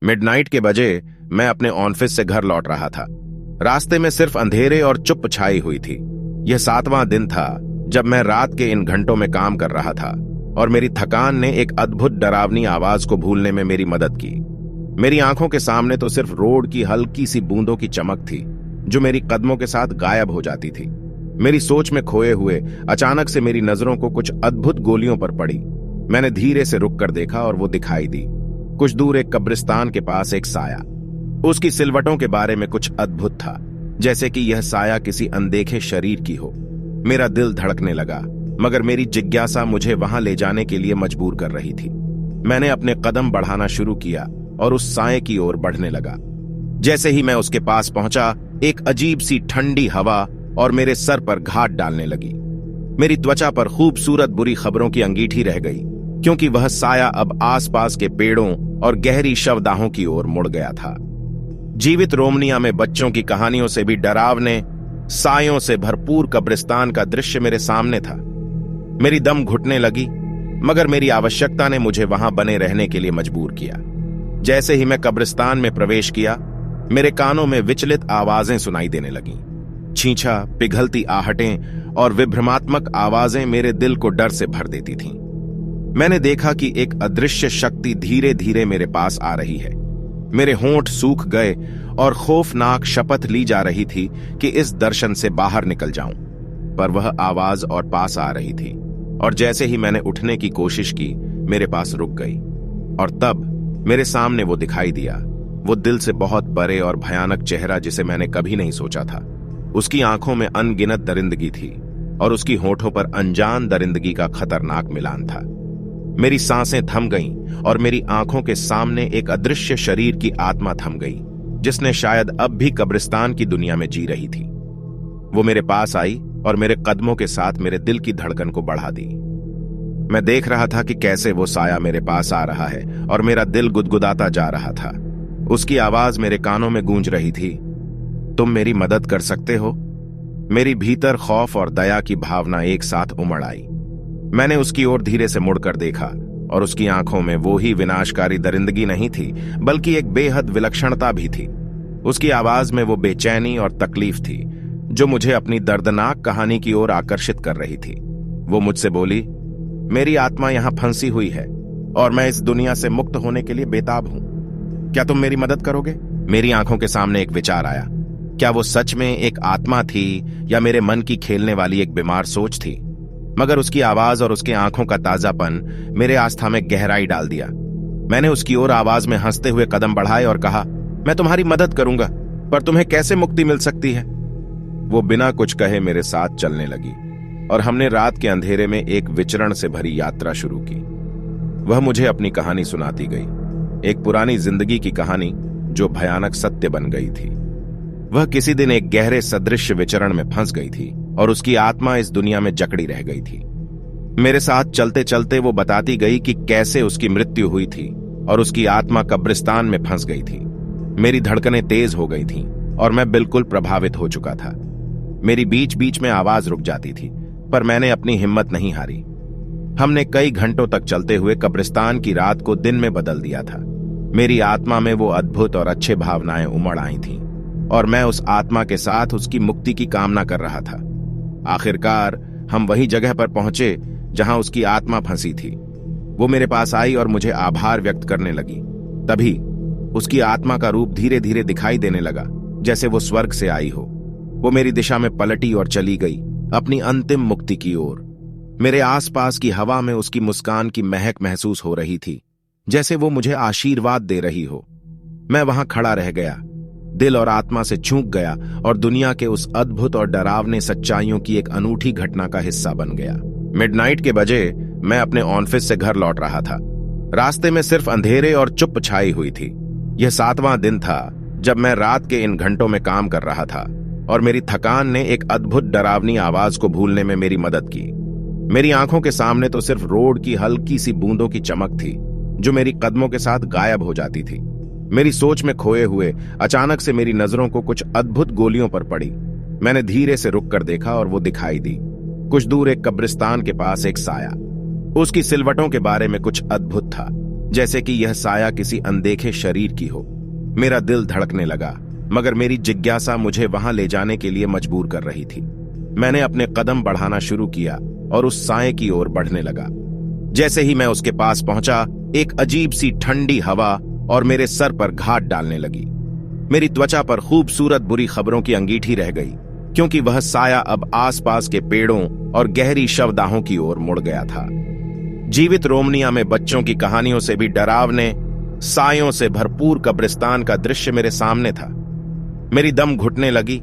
Midnight के बजे मैं अपने ऑफिस से घर लौट रहा था। रास्ते में सिर्फ अंधेरे और चुप छाई हुई थी। यह 7वां दिन था जब मैं रात के इन घंटों में काम कर रहा था और मेरी थकान ने एक अद्भुत डरावनी आवाज को भूलने में मेरी मदद की। मेरी आंखों के सामने तो सिर्फ रोड की हल्की सी बूंदों की चमक थी जो मेरी कदमों के साथ गायब हो जाती थी। मेरी सोच में खोए हुए अचानक से मेरी नजरों को कुछ अद्भुत गोलियों पर पड़ी। मैंने धीरे से रुक कर देखा और वो दिखाई दी। कुछ दूर एक कब्रिस्तान के पास एक साया। उसकी सिलवटों के बारे में कुछ अद्भुत था, जैसे कि यह साया किसी अनदेखे शरीर की हो। मेरा दिल धड़कने लगा, मगर मेरी जिज्ञासा मुझे वहां ले जाने के लिए मजबूर कर रही थी। मैंने अपने कदम बढ़ाना शुरू किया और उस साये की ओर बढ़ने लगा। जैसे ही मैं उसके पास पहुंचा, एक अजीब सी ठंडी हवा और मेरे सर पर घात डालने लगी। मेरी त्वचा पर खूबसूरत बुरी खबरों की अंगीठी रह गई, क्योंकि वह साया अब आसपास के पेड़ों और गहरी शवदाहों की ओर मुड़ गया था। जीवित रोमनिया में बच्चों की कहानियों से भी डरावने, सायों से भरपूर कब्रिस्तान का दृश्य मेरे सामने था। मेरी दम घुटने लगी, मगर मेरी आवश्यकता ने मुझे वहां बने रहने के लिए मजबूर किया। जैसे ही मैं कब्रिस्तान में प्रवेश किया, मेरे कानों में विचलित आवाजें सुनाई देने लगीं। छींछा, पिघलती आहटें और विभ्रमात्मक आवाजें मेरे दिल को डर से भर देती थीं। मैंने देखा कि एक अदृश्य शक्ति धीरे धीरे मेरे पास आ रही है। मेरे होंठ सूख गए और खौफनाक शपथ ली जा रही थी कि इस दर्शन से बाहर निकल जाऊं, पर वह आवाज और पास आ रही थी, और जैसे ही मैंने उठने की कोशिश की, मेरे पास रुक गई। और तब मेरे सामने वो दिखाई दिया, वो दिल से बहुत बड़े और भयानक चेहरा जिसे मैंने कभी नहीं सोचा था। उसकी आंखों में अनगिनत दरिंदगी थी और उसकी होठों पर अनजान दरिंदगी का खतरनाक मिलान था। मेरी सांसें थम गईं और मेरी आंखों के सामने एक अदृश्य शरीर की आत्मा थम गई, जिसने शायद अब भी कब्रिस्तान की दुनिया में जी रही थी। वो मेरे पास आई और मेरे कदमों के साथ मेरे दिल की धड़कन को बढ़ा दी। मैं देख रहा था कि कैसे वो साया मेरे पास आ रहा है और मेरा दिल गुदगुदाता जा रहा था। उसकी आवाज मेरे कानों में गूंज रही थी, तुम मेरी मदद कर सकते हो। मेरी भीतर खौफ और दया की भावना एक साथ उमड़ आई। मैंने उसकी ओर धीरे से मुड़कर देखा और उसकी आंखों में वो ही विनाशकारी दरिंदगी नहीं थी, बल्कि एक बेहद विलक्षणता भी थी। उसकी आवाज में वो बेचैनी और तकलीफ थी जो मुझे अपनी दर्दनाक कहानी की ओर आकर्षित कर रही थी। वो मुझसे बोली, मेरी आत्मा यहां फंसी हुई है और मैं इस दुनिया से मुक्त होने के लिए बेताब हूं। क्या तुम मेरी मदद करोगे? मेरी आंखों के सामने एक विचार आया। क्या वो सच में एक आत्मा थी या मेरे मन की खेलने वाली एक बीमार सोच थी? मगर उसकी आवाज और उसके आंखों का ताजापन मेरे आस्था में गहराई डाल दिया। मैंने उसकी ओर आवाज में हंसते हुए कदम बढ़ाए और कहा, मैं तुम्हारी मदद करूंगा, पर तुम्हें कैसे मुक्ति मिल सकती है? वो बिना कुछ कहे मेरे साथ चलने लगी और हमने रात के अंधेरे में एक विचरण से भरी यात्रा शुरू की। वह मुझे अपनी कहानी सुनाती गई, एक पुरानी जिंदगी की कहानी जो भयानक सत्य बन गई थी। वह किसी दिन एक गहरे सदृश्य विचरण में फंस गई थी और उसकी आत्मा इस दुनिया में जकड़ी रह गई थी। मेरे साथ चलते चलते वो बताती गई कि कैसे उसकी मृत्यु हुई थी और उसकी आत्मा कब्रिस्तान में फंस गई थी। मेरी धड़कनें तेज हो गई थीं और मैं बिल्कुल प्रभावित हो चुका था। मेरी बीच बीच में आवाज रुक जाती थी, पर मैंने अपनी हिम्मत नहीं हारी। हमने कई घंटों तक चलते हुए कब्रिस्तान की रात को दिन में बदल दिया था। मेरी आत्मा में वो अद्भुत और अच्छे भावनाएं उमड़ आई थीं और मैं उस आत्मा के साथ उसकी मुक्ति की कामना कर रहा था। आखिरकार हम वही जगह पर पहुंचे जहां उसकी आत्मा फंसी थी। वो मेरे पास आई और मुझे आभार व्यक्त करने लगी। तभी उसकी आत्मा का रूप धीरे धीरे दिखाई देने लगा, जैसे वो स्वर्ग से आई हो। वो मेरी दिशा में पलटी और चली गई, अपनी अंतिम मुक्ति की ओर। मेरे आसपास की हवा में उसकी मुस्कान की महक महसूस हो रही थी, जैसे वो मुझे आशीर्वाद दे रही हो। मैं वहां खड़ा रह गया, दिल और आत्मा से चूक गया और दुनिया के उस अद्भुत और डरावने सच्चाइयों की एक अनूठी घटना का हिस्सा बन गया। मिडनाइट के बजे मैं अपने ऑफिस से घर लौट रहा था। रास्ते में सिर्फ अंधेरे और चुप छाई हुई थी। यह 7वां दिन था जब मैं रात के इन घंटों में काम कर रहा था और मेरी थकान ने एक अद्भुत डरावनी आवाज को भूलने में मेरी मदद की। मेरी आंखों के सामने तो सिर्फ रोड की हल्की सी बूंदों की चमक थी जो मेरी कदमों के साथ गायब हो जाती थी। मेरी सोच में खोए हुए अचानक से मेरी नजरों को कुछ अद्भुत गोलियों पर पड़ी। मैंने धीरे से रुक कर देखा और वो दिखाई दी। कुछ दूर एक कब्रिस्तान के पास एक साया। उसकी सिलवटों के बारे में कुछ अद्भुत था, जैसे कि यह साया किसी अनदेखे शरीर की हो। मेरा दिल धड़कने लगा, मगर मेरी जिज्ञासा मुझे वहां ले जाने के लिए मजबूर कर रही थी। मैंने अपने कदम बढ़ाना शुरू किया और उस साए की ओर बढ़ने लगा। जैसे ही मैं उसके पास पहुंचा, एक अजीब सी ठंडी हवा और मेरे सर पर घात डालने लगी। मेरी त्वचा पर खूबसूरत बुरी खबरों की अंगीठी रह गई, क्योंकि वह साया अब आसपास के पेड़ों और गहरी शवदाहों की ओर मुड़ गया था। जीवित रोमनिया में बच्चों की कहानियों से भी डरावने, सायों से भरपूर कब्रिस्तान का दृश्य मेरे सामने था। मेरी दम घुटने लगी,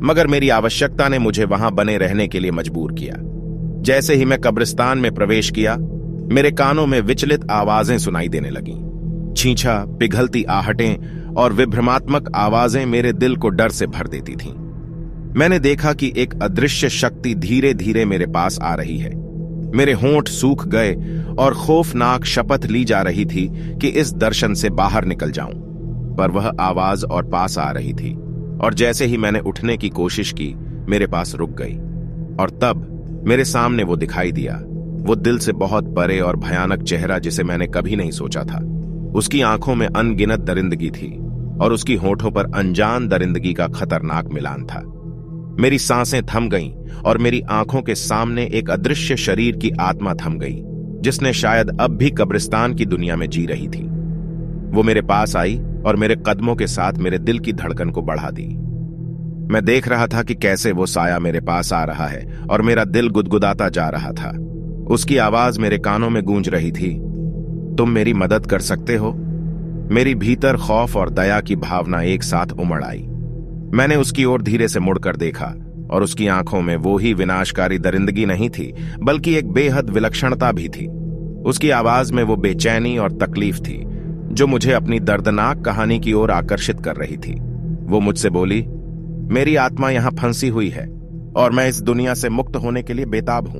मगर मेरी आवश्यकता ने मुझे वहां बने रहने के लिए मजबूर किया। जैसे ही मैं कब्रिस्तान में प्रवेश किया, मेरे कानों में विचलित आवाजें सुनाई देने लगीं। छींछा, पिघलती आहटें और विभ्रमात्मक आवाजें मेरे दिल को डर से भर देती थीं। मैंने देखा कि एक अदृश्य शक्ति धीरे धीरे मेरे पास आ रही है। मेरे होंठ सूख गए और खौफनाक शपथ ली जा रही थी कि इस दर्शन से बाहर निकल जाऊं, पर वह आवाज और पास आ रही थी, और जैसे ही मैंने उठने की कोशिश की, मेरे पास रुक गई। और तब मेरे सामने वो दिखाई दिया, वो दिल से बहुत परे और भयानक चेहरा जिसे मैंने कभी नहीं सोचा था। उसकी आंखों में अनगिनत दरिंदगी थी और उसकी होठों पर अनजान दरिंदगी का खतरनाक मिलान था। मेरी सांसें थम गईं और मेरी आंखों के सामने एक अदृश्य शरीर की आत्मा थम गई, जिसने शायद अब भी कब्रिस्तान की दुनिया में जी रही थी। वो मेरे पास आई और मेरे कदमों के साथ मेरे दिल की धड़कन को बढ़ा दी। मैं देख रहा था कि कैसे वो साया मेरे पास आ रहा है और मेरा दिल गुदगुदाता जा रहा था। उसकी आवाज मेरे कानों में गूंज रही थी, तुम मेरी मदद कर सकते हो। मेरी भीतर खौफ और दया की भावना एक साथ उमड़ आई। मैंने उसकी ओर धीरे से मुड़कर देखा और उसकी आंखों में वो ही विनाशकारी दरिंदगी नहीं थी, बल्कि एक बेहद विलक्षणता भी थी। उसकी आवाज में वो बेचैनी और तकलीफ थी जो मुझे अपनी दर्दनाक कहानी की ओर आकर्षित कर रही थी। वो मुझसे बोली, मेरी आत्मा यहां फंसी हुई है और मैं इस दुनिया से मुक्त होने के लिए बेताब हूं।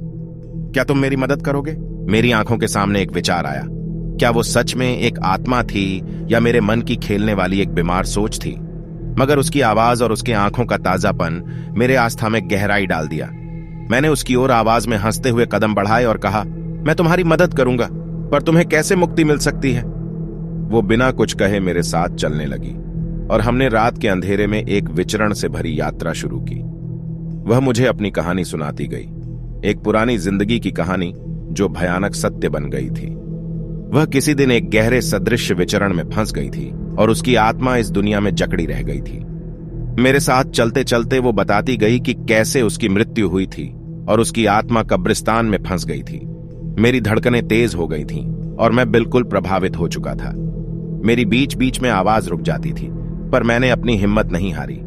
क्या तुम मेरी मदद करोगे? मेरी आंखों के सामने एक विचार आया। क्या वो सच में एक आत्मा थी या मेरे मन की खेलने वाली एक बीमार सोच थी? मगर उसकी आवाज और उसकी आंखों का ताजापन मेरे आस्था में गहराई डाल दिया। मैंने उसकी ओर आवाज में हंसते हुए कदम बढ़ाए और कहा, मैं तुम्हारी मदद करूंगा, पर तुम्हें कैसे मुक्ति मिल सकती है? वो बिना कुछ कहे मेरे साथ चलने लगी और हमने रात के अंधेरे में एक विचरण से भरी यात्रा शुरू की। वह मुझे अपनी कहानी सुनाती गई, एक पुरानी जिंदगी की कहानी जो भयानक सत्य बन गई थी। वह किसी दिन एक गहरे सदृश्य विचरण में फंस गई थी और उसकी आत्मा इस दुनिया में जकड़ी रह गई थी। मेरे साथ चलते चलते वो बताती गई कि कैसे उसकी मृत्यु हुई थी और उसकी आत्मा कब्रिस्तान में फंस गई थी। मेरी धड़कनें तेज हो गई थीं और मैं बिल्कुल प्रभावित हो चुका था। मेरी बीच बीच में आवाज रुक जाती थी, पर मैंने अपनी हिम्मत नहीं हारी।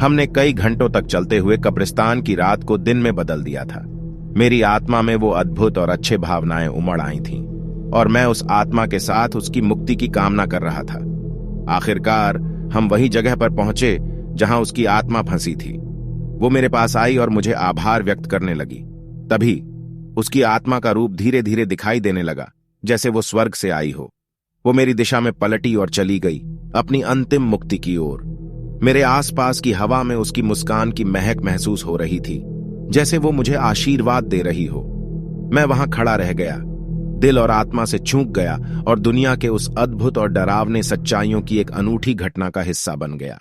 हमने कई घंटों तक चलते हुए कब्रिस्तान की रात को दिन में बदल दिया था। मेरी आत्मा में वो अद्भुत और अच्छे भावनाएं उमड़ आई थीं और मैं उस आत्मा के साथ उसकी मुक्ति की कामना कर रहा था। आखिरकार हम वही जगह पर पहुंचे जहां उसकी आत्मा फंसी थी। वो मेरे पास आई और मुझे आभार व्यक्त करने लगी। तभी उसकी आत्मा का रूप धीरे धीरे दिखाई देने लगा, जैसे वो स्वर्ग से आई हो। वो मेरी दिशा में पलटी और चली गई, अपनी अंतिम मुक्ति की ओर। मेरे आसपास की हवा में उसकी मुस्कान की महक महसूस हो रही थी, जैसे वो मुझे आशीर्वाद दे रही हो। मैं वहां खड़ा रह गया, दिल और आत्मा से चूक गया और दुनिया के उस अद्भुत और डरावने सच्चाइयों की एक अनूठी घटना का हिस्सा बन गया।